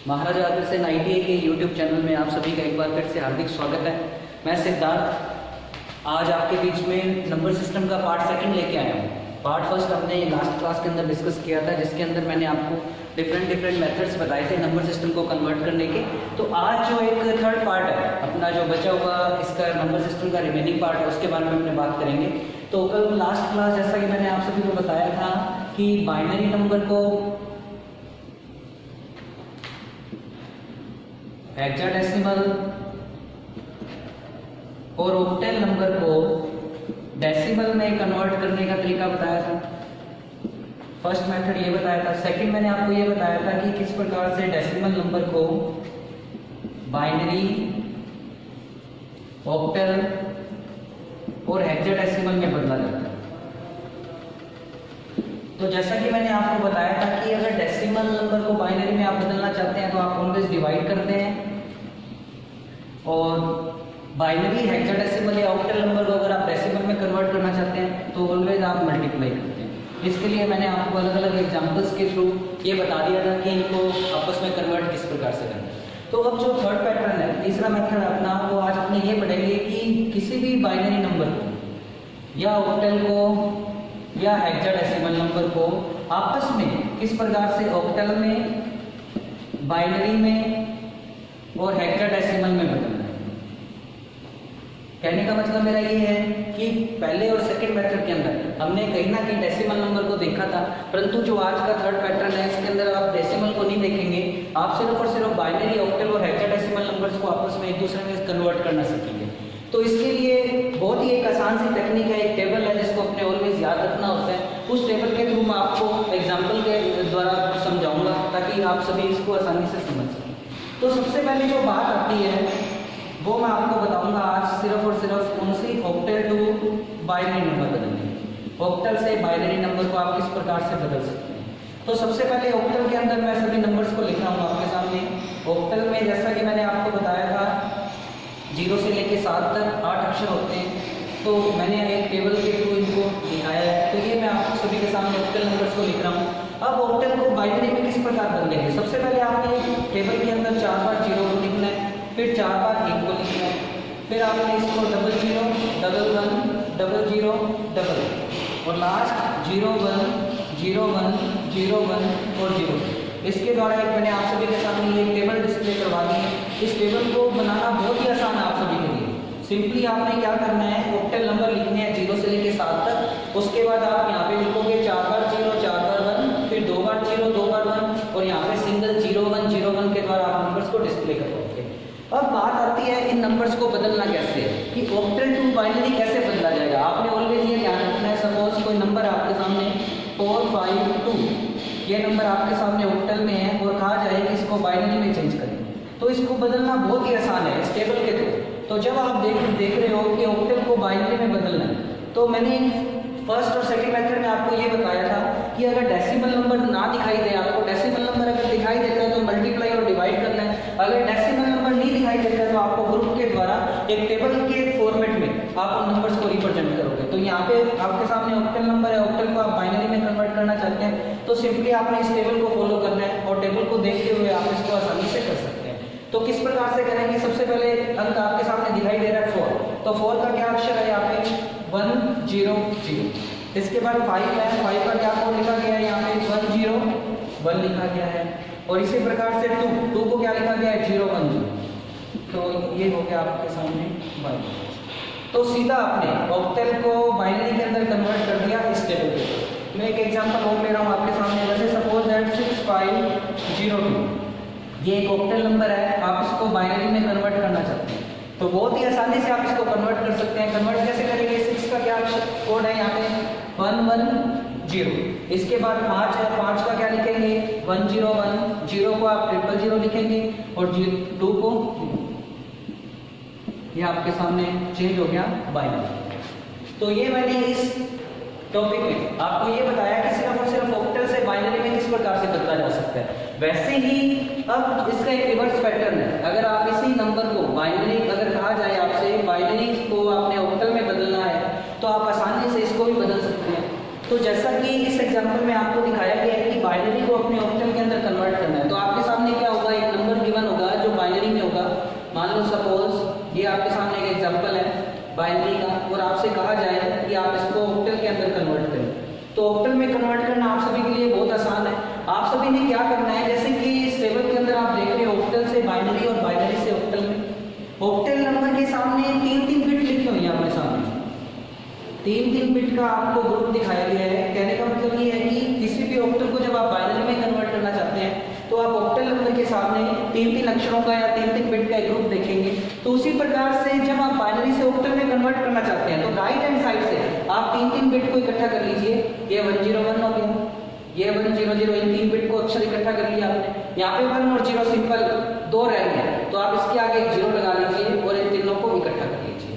Maharaja Agrasen ITA के YouTube channel में आप सभी का एक बार फिर से हार्दिक स्वागत है। मैं सिद्धार्थ आज आपके बीच में नंबर सिस्टम का पार्ट सेकंड लेके आया हूँ। पार्ट फर्स्ट हमने लास्ट क्लास के अंदर डिस्कस किया था, जिसके अंदर मैंने आपको डिफरेंट मेथड्स बताए थे नंबर सिस्टम को कन्वर्ट करने के। तो आज जो एक थर्ड पार्ट है अपना, जो बचा हुआ इसका नंबर सिस्टम का रिमेनिंग पार्ट है, उसके बारे में अपने बात करेंगे। तो कल लास्ट क्लास जैसा कि मैंने आप सभी को बताया था कि बाइनरी नंबर को हेक्साडेसिमल और ऑक्टल नंबर को डेसिमल में कन्वर्ट करने का तरीका बताया था। फर्स्ट मेथड ये बताया था। सेकंड मैंने आपको ये बताया था कि किस प्रकार से डेसिमल नंबर को बाइनरी, ऑक्टल और हेक्साडेसिमल में बदला जाता है। तो जैसा कि मैंने आपको बताया था कि अगर डेसिमल नंबर को बाइनरी में आप बदलना चाहते हैं तो आप ऑलवेज डिवाइड करते हैं, और बाइनरी, हेक्साडेसिमल या ऑक्टल नंबर को अगर आप डेसिमल में कन्वर्ट करना चाहते हैं तो ऑलवेज आप मल्टीप्लाई करते हैं। इसके लिए मैंने आपको अलग अलग एग्जांपल्स के थ्रू ये बता दिया था कि इनको आपस में कन्वर्ट किस प्रकार से करना है। तो अब जो थर्ड पैटर्न है, तीसरा मेथड अपना, वो आज अपने ये पढ़ेंगे कि किसी भी बाइनरी नंबर को या ऑक्टल को या हेक्साडेसिमल नंबर को आपस में किस प्रकार से ऑक्टल में, बाइनरी में और हेक्साडेसिमल में बदलना है। कहने का मतलब मेरा ये है कि पहले और सेकंड मेथड के अंदर हमने कहीं ना कहीं डेसिमल नंबर को देखा था, परंतु जो आज का थर्ड पैटर्न है इसके अंदर आप डेसिमल को नहीं देखेंगे। आप सिर्फ और सिर्फ बाइनरी, ऑक्टल और हेक्साडेसिमल नंबर्स को आपस में एक दूसरे में कन्वर्ट करना सीखेंगे। तो इसके लिए बहुत ही एक आसान सी टेक्निक है, एक टेबल है जिसको अपने ऑलवेज याद रखना होता है। उस टेबल के थ्रू मैं आपको एग्जाम्पल के द्वारा समझाऊंगा ताकि आप सभी इसको आसानी से समझ सकें। तो सबसे पहले जो बात आती है वो मैं आपको बताऊंगा आज सिर्फ और सिर्फ कौन सी, ऑक्टल टू बाइनरी नंबर बदलने। ऑक्टल से बाइनरी नंबर को आप किस प्रकार से बदल सकते हैं। तो सबसे पहले ऑक्टल के अंदर मैं सभी नंबर्स को लिख रहा हूँ आपके सामने। ऑक्टल में जैसा कि मैंने आपको बताया था 0 से लेकर 7 तक 8 अक्षर होते हैं। तो मैंने एक टेबल के थ्रू इनको दिखाया है। तो ये मैं आपको सभी के सामने ऑक्टल नंबर्स को लिख रहा हूँ। अब ऑक्टल को बाइनरी में किस प्रकार बदलेंगे। सबसे पहले आपने टेबल के अंदर 4 बार 0 को लिखना है, फिर 4 बार 1 को लिखना है, फिर आपने इसको 00, 11, 00, 11 और लास्ट 01, 01, 01 और 0। इसके द्वारा एक मैंने आप सभी के सामने ये टेबल डिस्प्ले करवा दी है। इस टेबल को बनाना बहुत ही आसान है आप सभी के लिए। सिंपली आपने क्या करना है, ऑक्टल नंबर लिखने हैं 0 से लेकर 7 तक। उसके बाद आप यहाँ पे लिखोगे 4 बार 0, 4 बार 1, फिर 2 बार 0, 2 बार 1 और यहाँ पे सिंगल 01, 01 के द्वारा आप नंबर्स को डिस्प्ले करोगे। अब बात आती है इन नंबर्स को बदलना कैसे है, कि ऑक्टल टू बाइनरी कैसे बदला जाएगा। आपने ऑलवेज ये ध्यान रखना है, सपोज कोई नंबर आपके सामने 452, ये नंबर आपके सामने ऑक्टल में है और कहा जाए कि इसको बाइनरी में चेंज करें, तो इसको बदलना बहुत ही आसान है इस टेबल के थ्रू। तो जब आप देख रहे हो कि ऑक्टल को बाइनरी में बदलना है, तो मैंने फर्स्ट और सेकंड मेथड में आपको ये बताया था कि अगर डेसिमल नंबर ना दिखाई दे आपको, डेसिमल नंबर अगर दिखाई देता है तो मल्टीप्लाई और डिवाइड करना है। अगर डेसिमल नंबर नहीं दिखाई देता है तो आपको ग्रुप के द्वारा एक टेबल के फॉर्मेट में आप उन नंबर्स को रिप्रेजेंट करोगे। तो यहाँ पे आपके सामने ऑक्टल नंबर है, ऑक्टल को आप बाइनरी में कन्वर्ट करना चाहते हैं तो सिंपली आपने इस टेबल को फॉलो करना है और टेबल को देखते हुए आप इसको आसानी से कर सकते हैं। तो किस प्रकार से करेंगे, सबसे पहले अंक आपके सामने दिखाई दे रहा है 4, तो 4 का क्या अक्षर है यहाँ पे 1 0 0। इसके बाद 5 है, 5 का क्या कोड लिखा गया है यहाँ पे 1 0 1 लिखा गया है। और इसी प्रकार से 2 को क्या लिखा गया है 0 1 0। तो ये हो गया आपके सामने बाइनरी। तो सीधा आपने ऑक्टल को बाइनरी के अंदर कन्वर्ट कर दिया इस टेबल पे। मैं एक एग्जांपल और ले रहा हूँ आपके सामने, जैसे सपोज दैट 6502, ये एक ऑक्टल नंबर है, आप इसको बाइनरी में कन्वर्ट करना चाहते हैं तो बहुत ही आसानी से आप इसको कन्वर्ट कर सकते हैं। कन्वर्ट कैसे करेंगे, 6 का क्या कोड है यहाँ पे 1 1 0। इसके बाद 5 है, 5 का क्या लिखेंगे 1 0 1, 0 को आप 000 लिखेंगे और 2 को, ये आपके सामने चेंज हो गया बाइनरी। तो ये मैंने इस टॉपिक में आपको ये बताया कि सिर्फ और सिर्फ ऑक्टल से बाइनरी में किस प्रकार से बदला जा सकता है। वैसे ही अब इसका एक रिवर्स पैटर्न है। अगर आप इसी नंबर को बाइनरी, अगर कहा जाए आपसे बाइनरी को आपने ऑक्टल में बदलना है तो आप आसानी से इसको भी बदल सकते हैं। तो जैसा कि इस एग्जांपल में आपको दिखाया गया है कि बाइनरी को अपने ऑक्टल के अंदर कन्वर्ट करना है, तो आपके सामने क्या होगा, एक बाइनरी का और आपसे कहा जाए कि आप इसको ऑक्टल के अंदर कन्वर्ट करें, तो ऑक्टल में कन्वर्ट करना आप सभी के लिए बहुत आसान है। आप सभी ने क्या करना है, जैसे कि इस टेबल के अंदर आप देख रहे हो ऑक्टल से बाइनरी और बाइनरी से ऑक्टल में, ऑक्टल नंबर के सामने 3-3 बिट लिखे हुए हैं आपके सामने, 3-3 बिट का आपको ग्रुप दिखाया गया है। कहने का मतलब ये है कि किसी भी ऑक्टल को जब आप बाइनरी में कन्वर्ट करना चाहते हैं तो आप ऑक्टल नंबर के सामने 3-3 अक्षरों का या 3-3 बिट का एक ग्रुप देखेंगे। तो उसी प्रकार से जब आप बाइनरी से ऑक्टल में कन्वर्ट करना चाहते हैं तो राइट हैंड साइड से आप 3-3 बिट को इकट्ठा कर लीजिए। ये 101 हो गया, ये 100, इन 3 बिट को अक्षर इकट्ठा कर लिया आपने। यहाँ पे 1 और 0 सिंपल 2 रह गया, तो आप इसके आगे एक 0 लगा लीजिए और इन तीनों को इकट्ठा कर लीजिए।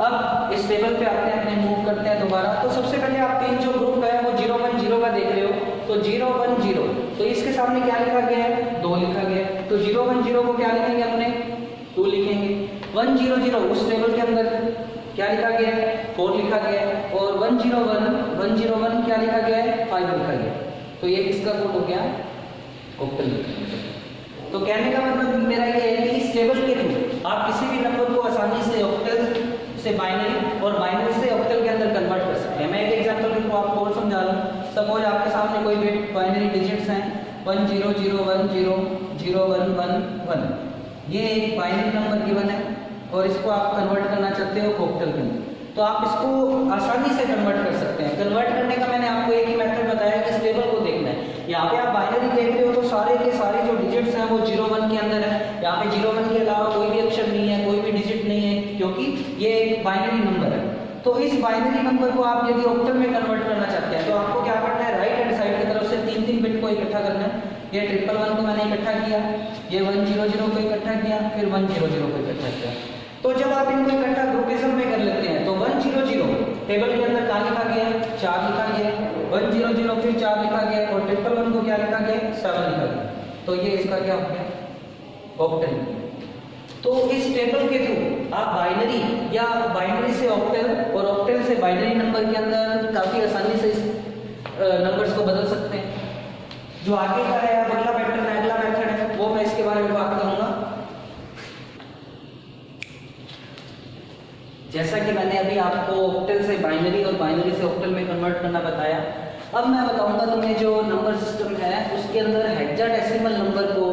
अब इस टेबल पे आते हैं, अपने मूव करते हैं दोबारा। तो सबसे पहले आप 3 जो ग्रुप है वो 0-1-0 का देख रहे हो, तो 0-1-0, तो इसके सामने क्या लिखा गया है, 2 लिखा गया है, तो 0-1-0 को क्या लिखेंगे अपने, 2 लिखेंगे। 1-0-0 उस टेबल के अंदर क्या लिखा गया है, 4 लिखा गया है, और 101 क्या लिखा गया है, 5 लिखा गया है। तो ये किसका कोड हो गया, ऑक्टल। तो कहने का मतलब मेरा ये है कि इस टेबल के थ्रू आप किसी भी नंबर को आसानी से ऑक्टल से बाइनरी और बाइनरी से ऑक्टल के अंदर कन्वर्ट कर सकते हैं। मैं एक एग्जांपल को आपको और समझा दूं। सपोज आपके सामने कोई भी बाइनरी डिजिट्स हैं 1001001111, ये एक बाइनरी नंबर गिवन है और इसको आप कन्वर्ट करना चाहते हो ऑक्टल के अंदर, तो आप इसको आसानी से कन्वर्ट कर सकते हैं। कन्वर्ट करने का मैंने आपको एक ही मेथड बताया कि इस टेबल को देखना है। यहाँ पे आप बाइनरी देख रहे हो तो सारे के सारे जो डिजिट्स हैं वो 0-1 के अंदर है। यहाँ पे 0-1 के अलावा कोई भी अक्षर नहीं है, कोई भी डिजिट नहीं है, क्योंकि ये एक बाइनरी नंबर है। तो इस बाइनरी नंबर को आप यदि ऑक्टल में कन्वर्ट करना चाहते हैं तो आपको क्या करना है, राइट हैंड साइड की तरफ से 3-3 बिट को इकट्ठा करना है। ये 111 को मैंने इकट्ठा किया, ये 100 को इकट्ठा किया, फिर 100 को इकट्ठा किया। तो जब आप इनको इकट्ठा ग्रुपिज्म में कर लेते हैं तो 100 टेबल के अंदर क्या लिखा गया है, 4 लिखा गया है, 100 फिर 4 लिखा गया और 111 को क्या लिखा गया, 7 लिखा गया। तो ये इसका क्या हो गया, ऑक्टल। तो इस टेबल के थ्रू आप बाइनरी या बाइनरी से ऑक्टल और ऑक्टल से बाइनरी नंबर के अंदर काफी आसानी से इस नंबर्स को बदल सकते हैं। जो आगे का है अगला पैटर्न है, अगला मेथड है, वो मैं इसके बारे में बात करूंगा। जैसा कि मैंने अभी आपको ऑक्टल से बाइनरी और बाइनरी से ऑक्टल में कन्वर्ट करना बताया, अब मैं बताऊंगा तुम्हें जो नंबर सिस्टम है उसके अंदर हेक्साडेसिमल नंबर को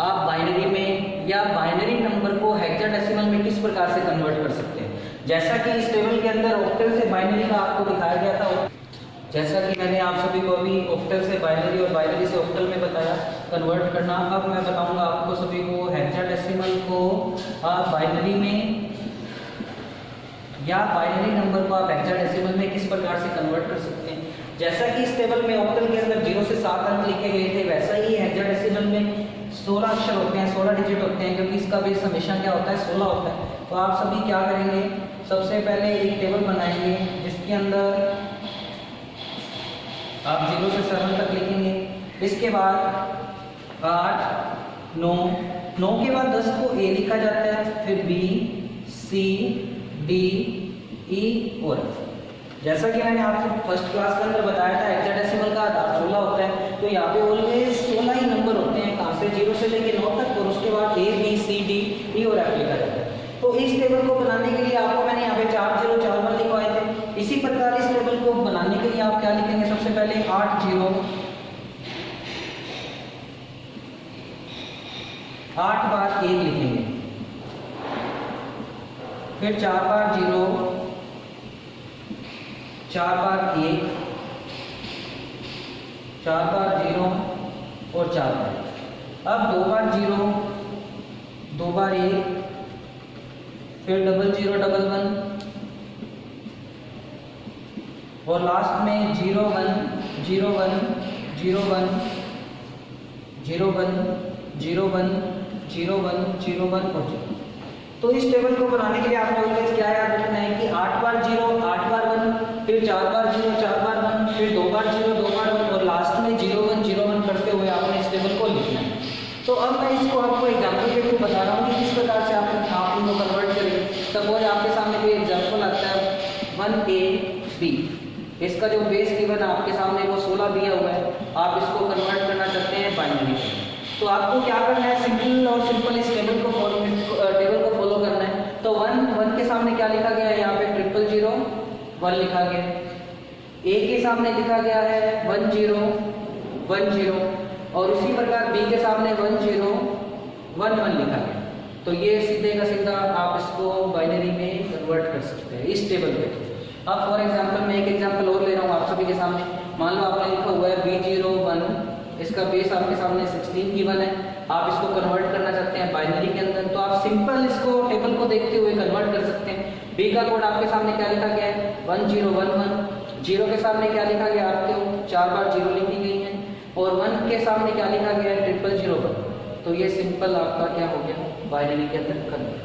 आप बाइनरी में या बाइनरी नंबर को हेक्साडेसिमल में किस प्रकार से कन्वर्ट कर सकते हैं। जैसा कि इस टेबल के अंदर ऑक्टल से बाइनरी का आपको दिखाया गया था, जैसा कि मैंने आप सभी को अभी ऑक्टल से बाइनरी और बाइनरी से ऑक्टल में बताया कन्वर्ट करना। अब मैं बताऊंगा आपको सभी को हेक्साडेसिमल को आप बाइनरी में या बाइनरी नंबर को आप हेक्साडेसिमल में किस प्रकार से कन्वर्ट कर सकते हैं। जैसा कि इस टेबल में ऑक्टल के अंदर 0 से 7 अंक लिखे गए थे, वैसा ही हेक्साडेसिमल में 16 अक्षर होते हैं, 16 डिजिट होते हैं, क्योंकि इसका बेस हमेशा क्या होता है, 16 होता है। तो आप सभी क्या करेंगे, सबसे पहले एक टेबल बनाएंगे जिसके अंदर आप 0 से 7 तक लिखेंगे। इसके बाद 8, 9 के बाद 10 को A लिखा जाता है, फिर B, C, D, E और F। जैसा कि मैंने आपको फर्स्ट क्लास के अंदर बताया था हेक्साडेसिमल का आधार 16 होता है, तो यहाँ पे ऑलवेज 16 ही नंबर होते हैं, कहाँ से 0 से लेकर 9 तक, और उसके बाद A, B, C, D, E और F लिखा जाता है। तो इस टेबल को बनाने के लिए आपको मैंने यहाँ पे 4 0 4 1 लिखवाए थे। इसी प्रकार इस टेबल को बनाने के लिए आप क्या लिखेंगे, सबसे पहले 8 0, 8 बार 1 लिखेंगे, फिर 4 बार 0, 4 बार 1, 4 बार 0 और 4 बार। अब 2 बार 0, 2 बार 1, फिर 0 0 1 1 और लास्ट में 0 1 0 1 0 1 0 1 0 1 0 1 0 1 और 0। तो इस टेबल को बनाने के लिए आपने ऑलवेज क्या याद रखना है कि 8 बार 0 8 बार 1, फिर 4 बार 0 4 बार 1, फिर 2 बार 0 2 बार 1 और लास्ट में 0 1 0 1 करते हुए आपने इस टेबल को लिखना है। तो अब मैं इसको आपको एग्जाम्पल के थ्रू बता रहा हूँ कि किस प्रकार से आप इनको कन्वर्ट करें। सपोज आपके सामने कोई एग्जाम्पल आता है 1AB, इसका जो बेस गिवन है आपके सामने वो 16 दिया हुआ है, आप इसको कन्वर्ट करना चाहते हैं बाइनरी में। तो आपको क्या करना है, सिंपल और सिंपल इस टेबल को तो 1 के सामने क्या लिखा गया है, यहाँ पे 00001 लिखा गया है। ए के सामने लिखा गया है 1010 और उसी प्रकार बी के सामने 1011 लिखा गया। तो ये सीधे का सीधा आप इसको बाइनरी में कन्वर्ट कर सकते हैं इस टेबल पे। अब फॉर एग्जांपल मैं एक एग्जांपल और ले रहा हूँ आप सभी के सामने। मान लो आपने लिखा हुआ है B01, इसका बेस आपके सामने 16 गिवन है, आप इसको कन्वर्ट करना चाहते हैं बाइनरी के अंदर, तो आप सिंपल इसको टेबल को देखते हुए कन्वर्ट कर सकते हैं। बी का कोड आपके सामने क्या लिखा गया है 1011, 0 के सामने क्या लिखा गया आपको 4 बार 0 लिखी गई है और 1 के सामने क्या लिखा गया है 0001। तो ये सिंपल आपका क्या हो गया बाइनरी के अंदर कन्वर्ट।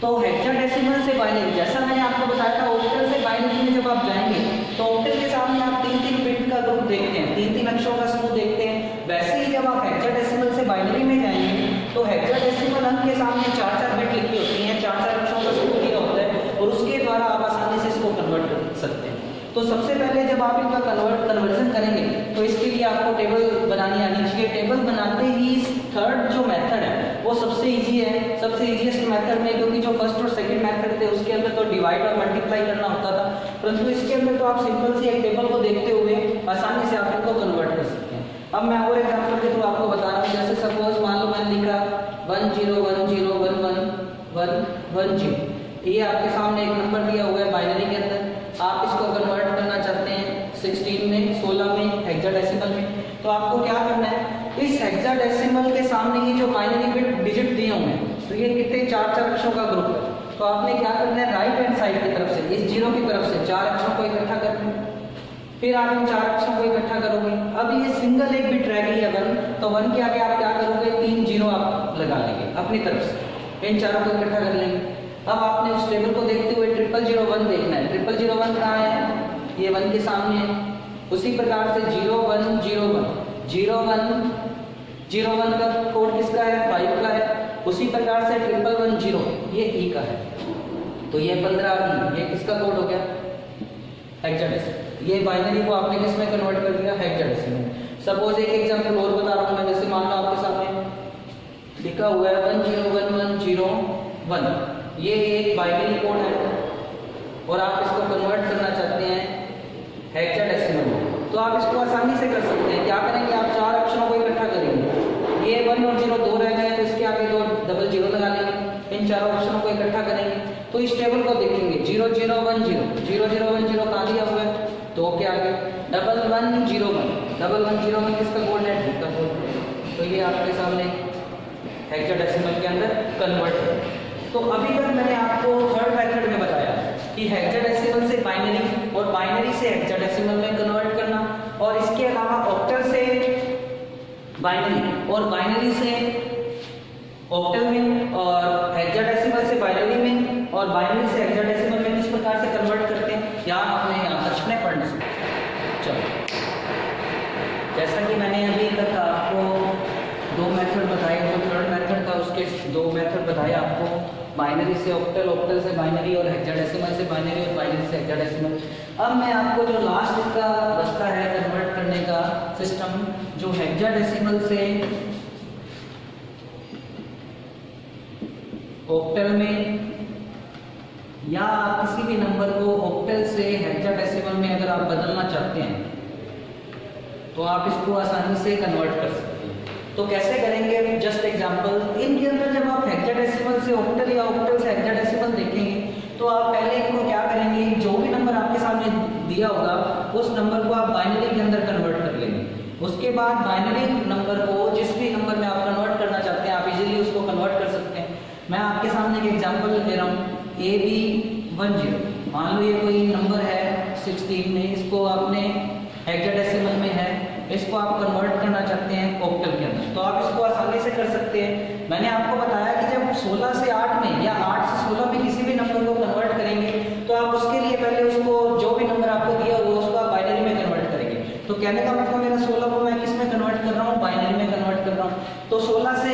तो हेक्साडेसिमल से बाइनरी, जैसा मैंने आपको बताया था ऑक्टल से बाइनरी में जब आप जाएंगे तो ऑक्टल के सामने आप 3-3 बिट का ग्रुप देखते हैं, 3-3 अक्षरों का समूह देखते हैं। वैसे ही जब आप हेक्साडेसिमल से बाइनरी में जाएंगे तो हेक्साडेसिमल अंक के सामने 4-4 बिट लिखी होती हैं, 4-4 अक्षरों का समूह दिया होता है और उसके द्वारा आप आसानी से इसको कन्वर्ट कर सकते हैं। तो सबसे पहले जब आप इनका कन्वर्जन करेंगे तो इसके लिए आपको टेबल बनानी आनी चाहिए। टेबल बनाते ही थर्ड जो मेथड है वो सबसे इजी है, सबसे इजीएस्ट मेथड में, क्योंकि जो फर्स्ट और सेकंड मेथड थे उसके अंदर तो डिवाइड और मल्टीप्लाई करना होता था, परंतु इसके अंदर तो आप सिंपल सी एक टेबल को देखते हुए आसानी से आप इनको कन्वर्ट कर सकते हैं। अब मैं और एग्जाम्पल के थ्रू आपको बता रहा हूँ। जैसे सपोज मान लो मैंने लिखा 10101110, ये आपके सामने एक नंबर दिया हुआ है बाइनरी के अंदर, आप इसको कन्वर्ट करना चाहते हैं 16 में, 16 में, हेक्साडेसिमल में। तो आपको क्या करना है, इस हेक्साडेसिमल के सामने ये जो बाइनरी बिट डिजिट दिए होंगे तो ये कितने 4-4 अक्षरों का ग्रुप है। तो आपने क्या करना है राइट हैंड साइड की तरफ से इस 0 की तरफ से 4 अक्षरों को इकट्ठा करना है, फिर आप इन 4 अक्षरों को इकट्ठा करोगे। अब ये सिंगल एक बिट रह गई है 1, तो 1 के आगे आप क्या करोगे 3 0 आप लगा लेंगे अपनी तरफ से, इन चारों को इकट्ठा कर लेंगे। अब आपने उस टेबल को देखते हुए 0001 देखना है। 0001 कहाँ है, ये 1 के सामने है। उसी प्रकार से 0101 का कोड किसका है 5 का है। उसी प्रकार से 1110 ये E का है, तो ये 15 ये किसका कोड हो गया हेक्साडेसिमल। ये बाइनरी को आपने किस में कन्वर्ट कर दिया हेक्साडेसिमल। सपोज एक एग्जांपल और बता रहा हूँ मैं। जैसे मान लो आपके सामने लिखा हुआ है 101101, ये एक बाइनरी कोड है और आप इसको कन्वर्ट करना चाहते हैं हेक्साडेसिमल में, तो आप इसको आसानी से कर सकते हैं। क्या करेंगे, आप 4 अक्षरों को इकट्ठा करेंगे, ये 1 और 0 2 रह गए तो इसके आगे 2 डबल 0 लगा लेंगे, इन चारों अक्षरों को इकट्ठा करेंगे। तो इस टेबल को देखेंगे 0010 कहाँ दिया हुआ है 2 के आगे, 1101 किसका कोड है D का कोड। तो ये आपके सामने हेक्साडेसिमल के अंदर कन्वर्ट है। तो अभी तक मैंने आपको थर्ड मेथड में बताया कि हेक्साडेसिमल से बाइनरी और बाइनरी से हेक्साडेसिमल में कन्वर्ट करना, और इसके अलावा ऑक्टल से बाइनरी और बाइनरी से ऑक्टल में, और हेक्साडेसिमल से बाइनरी में और बाइनरी से हेक्साडेसिमल में किस प्रकार से कन्वर्ट करते हैं यहाँ आपने यहाँ तक अपने पढ़ने से। चलो, जैसा कि मैंने अभी तक आपको 2 मेथड बताए, जो थर्ड मेथड था उसके 2 मेथड बताए आपको, बाइनरी से ऑक्टल, ऑक्टल से बाइनरी और हेक्साडेसिमल से बाइनरी और बाइनरी से हेक्साडेसिमल। अब मैं आपको जो लास्ट इसका बचता है कन्वर्ट करने का सिस्टम, जो हेक्साडेसिमल से ऑक्टल में या आप किसी भी नंबर को ऑक्टल से हेक्साडेसिमल में अगर आप बदलना चाहते हैं तो आप इसको आसानी से कन्वर्ट कर सकते हैं। तो कैसे करेंगे, जस्ट एग्जांपल। इनके अंदर जब आप हेक्साडेसिमल से ऑक्टल या ऑक्टल से हेक्साडेसिमल देखेंगे तो आप पहले इनको क्या करेंगे, जो भी नंबर आपके सामने दिया होगा उस नंबर को आप बाइनरी के अंदर कन्वर्ट कर लेंगे। उसके बाद बाइनरी नंबर को जिस भी नंबर में आप कन्वर्ट करना चाहते हैं आप इजीली उसको कन्वर्ट कर सकते हैं। मैं आपके सामने एक एग्जांपल दे रहा हूँ, AB10। मान लो ये कोई नंबर है 16 में, इसको आपने हेक्साडेसिमल में है, इसको आप कन्वर्ट करना चाहते हैं ऑक्टल के अंदर, तो आप इसको आसानी से कर सकते हैं। मैंने आपको बताया कि जब 16 से 8 में या 8 से 16 में किसी भी नंबर को कन्वर्ट करेंगे तो आप उसके लिए पहले उसको जो भी नंबर आपको दिया हुआ उसको आप बाइनरी में कन्वर्ट करेंगे। तो कहने का मतलब मेरा 16 को मैं किस में कन्वर्ट कर रहा हूँ, बाइनरी में कन्वर्ट कर रहा हूँ। तो 16 से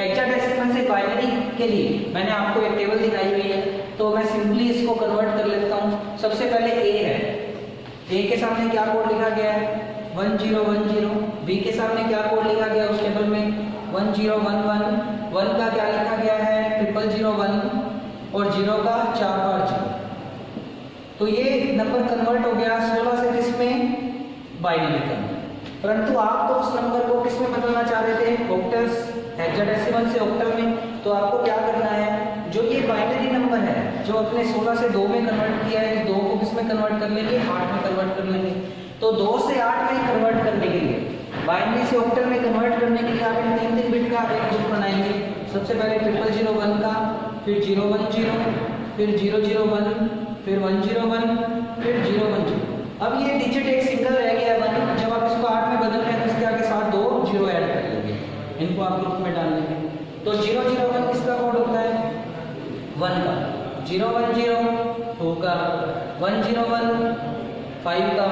हेक्साडेसिमल से बाइनरी के लिए मैंने आपको एक टेबल दिखाई हुई है, तो मैं सिंपली इसको कन्वर्ट कर लेता हूँ। सबसे पहले A है, A के सामने क्या कोड लिखा गया है 1010, B के सामने क्या कोड लिखा गया उस टेबल में 1011, 1 का क्या लिखा गया है 0001, और 0 का 4 बार 0। तो ये नंबर कन्वर्ट हो गया 16 से किसमें, बाइनरी के अंदर। परंतु आप तो उस नंबर को किस में बदलना चाह रहे थे, ऑक्टल्स, हेक्साडेसिमल से ऑक्टल में। तो आपको क्या करना है, जो ये बाइनरी नंबर है जो अपने 16 से 2 में कन्वर्ट किया है, इस 2 को किस में कन्वर्ट कर लेंगे, 8 में कन्वर्ट कर लेंगे। तो 2 से 8 में कन्वर्ट करने के लिए, बाइनरी से ऑक्टल में कन्वर्ट करने के लिए आप इन 3 बिट का एक ग्रुप बनाएंगे। सबसे पहले 0001 का, फिर 010, फिर 001, फिर 101, फिर 010। अब ये डिजिट एक सिंगल रह गया है 1। जब आप इसको 8 में बदल रहे हैं तो इसके आगे साथ 2 0 ऐड कर लेंगे, इनको आप ग्रुप में डाल लेंगे। तो 001 किसका कोड होता है, 1 का, 010 2 का, 101 5 का,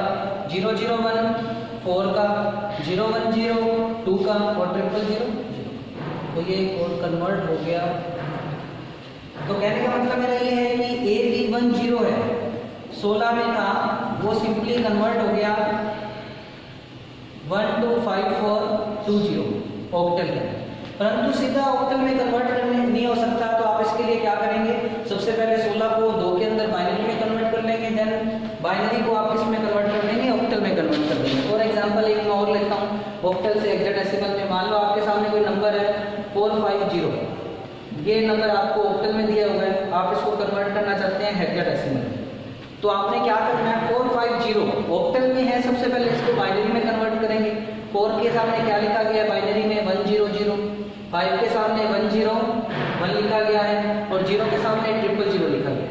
001 4 का, 010 2 का और 000 तो ये कोड कन्वर्ट हो गया। तो कहने का मतलब मेरा ये है कि AB10 है, 16 में था, वो सिंपली कन्वर्ट हो गया 125420 ऑक्टल में। परंतु सीधा ऑक्टल में कन्वर्ट करने नहीं हो सकता, तो आप इसके लिए क्या करेंगे, सबसे पहले 16 को 2 के अंदर बाइनरी में कन्वर्ट कर लेंगे, देन बाइनरी को आप किस में कन्वर्ट कर लेंगे, ऑक्टल में कन्वर्ट कर लेंगे। फॉर एग्जांपल एक मैं और लेता हूँ, ऑक्टल से हेक्साडेसिमल में। मान लो आपके सामने कोई नंबर है 450, ये नंबर आपको ऑक्टल में दिया हुआ है, आप इसको कन्वर्ट करना चाहते हैं हेक्साडेसिमल। तो आपने क्या करना है, 450 ऑक्टल में है, सबसे पहले इसको बाइनरी में कन्वर्ट करेंगे। 4 के सामने क्या लिखा गया है बाइनरी में, 100, 5 के सामने 101 लिखा गया है और 0 के सामने 000 लिखा गया है।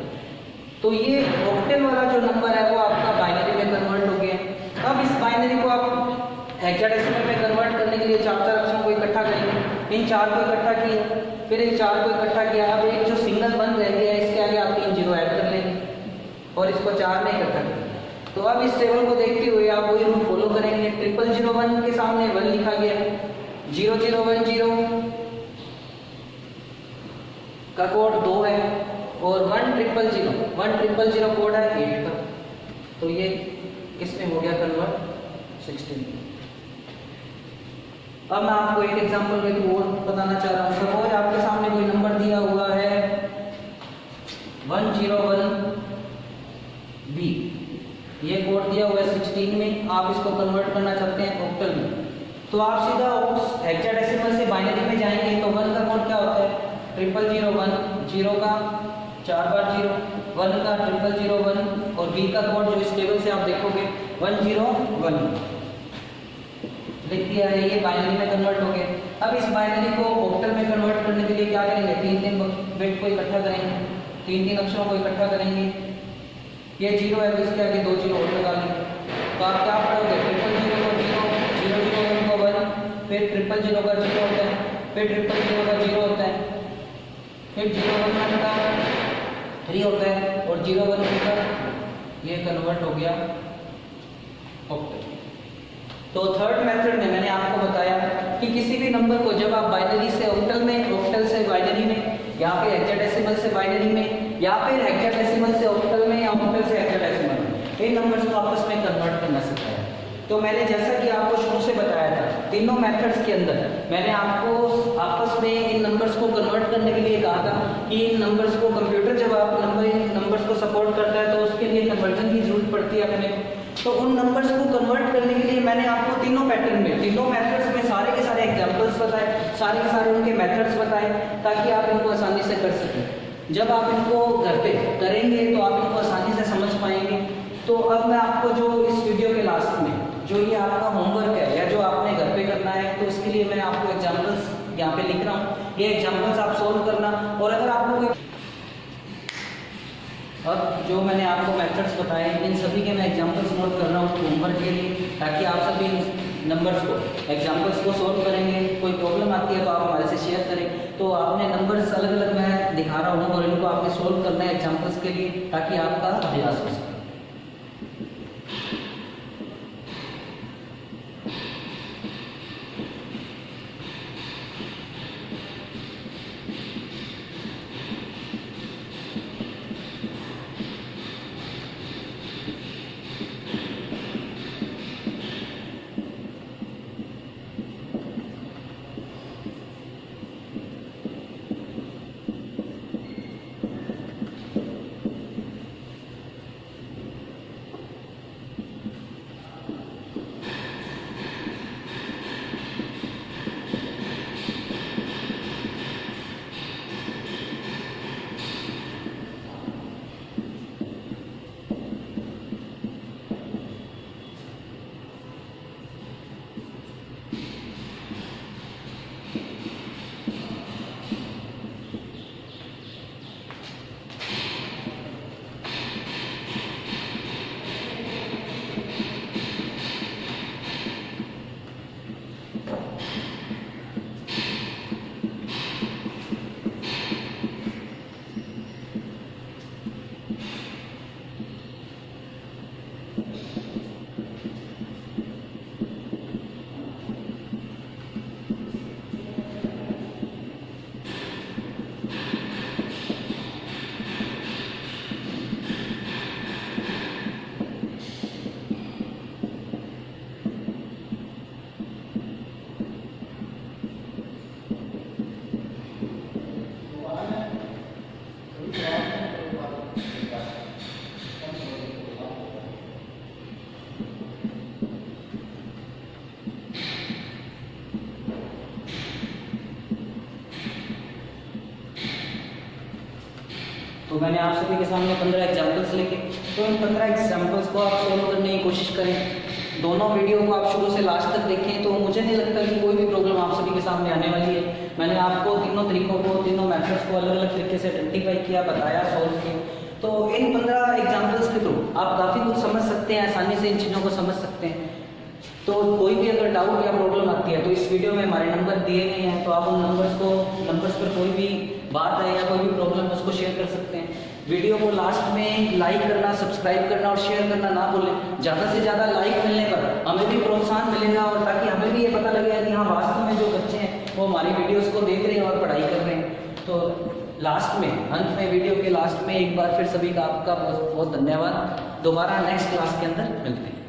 तो ये ऑक्टल वाला जो नंबर है वो आपका बाइनरी में कन्वर्ट हो गया। अब इस बाइनरी को आप हेक्साडेसिमल में कन्वर्ट करने के लिए 4 अक्षरों को इकट्ठा करेंगे। इन 4 को इकट्ठा किया, फिर इन 4 को इकट्ठा किया। अब एक जो सिंगल 1 रह गया है, इसके आगे आप 3 0 ऐड कर लेंगे और इसको 4 में इकट्ठा करेंगे। तो अब इस टेबल को देखते हुए आप वही रूल फॉलो करेंगे। 0001 के सामने 1 लिखा गया, 0010 का कोड 2 है और 1000 कोड है 8 का। तो ये किसमें हो गया कन्वर्ट, 16। अब मैं आपको एक एग्जांपल के थ्रू और बताना चाह रहा हूँ। सपोज आपके सामने कोई नंबर दिया हुआ है 101B, ये कोड दिया हुआ है 16 में, आप इसको कन्वर्ट करना चाहते हैं ऑक्टल में। तो आप सीधा हेक्साडेसिमल से बाइनरी में जाएंगे। तो 1 का कोड क्या होता है, 0001, 0 का 4 बार 0, 1 का 0001 और B का कोड जो इस टेबल से आप देखोगे 101 लिख दिया है, ये बाइनरी में कन्वर्ट हो गया। अब इस बाइनरी को ऑक्टल में कन्वर्ट करने के लिए क्या करेंगे, 3 बिट को इकट्ठा करेंगे, 3 अक्षरों को इकट्ठा करेंगे। ये 0 है तो इसके आगे 2 0 और लगा लेंगे। तो आप क्या पढ़ोगे, 000 को 0, 001 को 1, फिर 000 का 0 होता है, फिर 000 का 0 होता है, फिर 011 का 3 होता है और 011 का ये कन्वर्ट हो गया ऑक्टल। तो थर्ड मेथड में मैंने आपको बताया कि किसी भी नंबर को जब आप बाइनरी से ऑक्टल में, ऑक्टल से बाइनरी में, या फिर हेक्साडेसिमल से बाइनरी में, या फिर हेक्साडेसिमल से ऑक्टल में, या ऑक्टल से हेक्साडेसिमल में, इन नंबर्स को आपस में कन्वर्ट करना सिखाया। तो मैंने जैसा कि आपको शुरू से बताया था, तीनों मेथड्स के अंदर मैंने आपको आपस में इन नंबर्स को कन्वर्ट करने के लिए कहा था कि इन नंबर्स को कंप्यूटर जब आप नंबर्स को सपोर्ट करता है तो उसके लिए कन्वर्जन की जरूरत पड़ती है अपने। तो उन नंबर्स को कन्वर्ट करने के लिए मैंने आपको तीनों पैटर्न में, तीनों मेथड्स में सारे के सारे एग्जांपल्स बताए, सारे के सारे उनके मेथड्स बताए, ताकि आप इनको आसानी से कर सकें। जब आप इनको घर पे करेंगे तो आप इनको आसानी से समझ पाएंगे। तो अब मैं आपको जो इस वीडियो के लास्ट में जो ये आपका होमवर्क है या जो आपने घर पे करना है, तो इसके लिए मैं आपको एग्जाम्पल्स यहाँ पे लिख रहा हूँ, ये एग्जाम्पल्स आप सोल्व करना। और अगर आपको कोई अब जो मैंने आपको मेथड्स बताए इन सभी के मैं एग्जांपल्स नोट कर रहा हूँ होमवर्क के लिए, ताकि आप सभी नंबर्स को, एग्जांपल्स को सोल्व करेंगे। कोई प्रॉब्लम आती है तो आप हमारे से शेयर करें। तो आपने नंबर्स अलग अलग मैं दिखा रहा हूँ और इनको आपने सोल्व करना है एग्जांपल्स के लिए, ताकि आपका अभ्यास हो सके। तो मैंने आप सभी के सामने 15 एग्जाम्पल्स लिखे, तो इन 15 एग्जाम्पल्स को आप सॉल्व करने की कोशिश करें। दोनों वीडियो को आप शुरू से लास्ट तक देखें, तो मुझे नहीं लगता कि कोई भी प्रॉब्लम आप सभी के सामने आने वाली है। मैंने आपको तीनों तरीकों को, तीनों मेथड्स को अलग अलग तरीके से आइडेंटिफाई किया, बताया, सॉल्व किया। तो इन 15 एग्जाम्पल्स के थ्रू आप काफ़ी कुछ समझ सकते हैं, आसानी से इन चीज़ों को समझ सकते हैं। तो कोई भी अगर डाउट या प्रॉब्लम आती है तो इस वीडियो में हमारे नंबर दिए गए हैं, तो आप उन नंबर्स पर कोई भी बात है या कोई भी प्रॉब्लम है उसको शेयर कर सकते हैं। वीडियो को लास्ट में लाइक करना, सब्सक्राइब करना और शेयर करना ना भूलें। ज़्यादा से ज़्यादा लाइक मिलने पर हमें भी प्रोत्साहन मिलेगा, और ताकि हमें भी ये पता लगेगा कि हाँ वास्तव में जो बच्चे हैं वो हमारी वीडियोज़ को देख रहे हैं और पढ़ाई कर रहे हैं। तो लास्ट में, अंत में, वीडियो के लास्ट में एक बार फिर सभी का आपका बहुत बहुत धन्यवाद। दोबारा नेक्स्ट क्लास के अंदर मिलते हैं।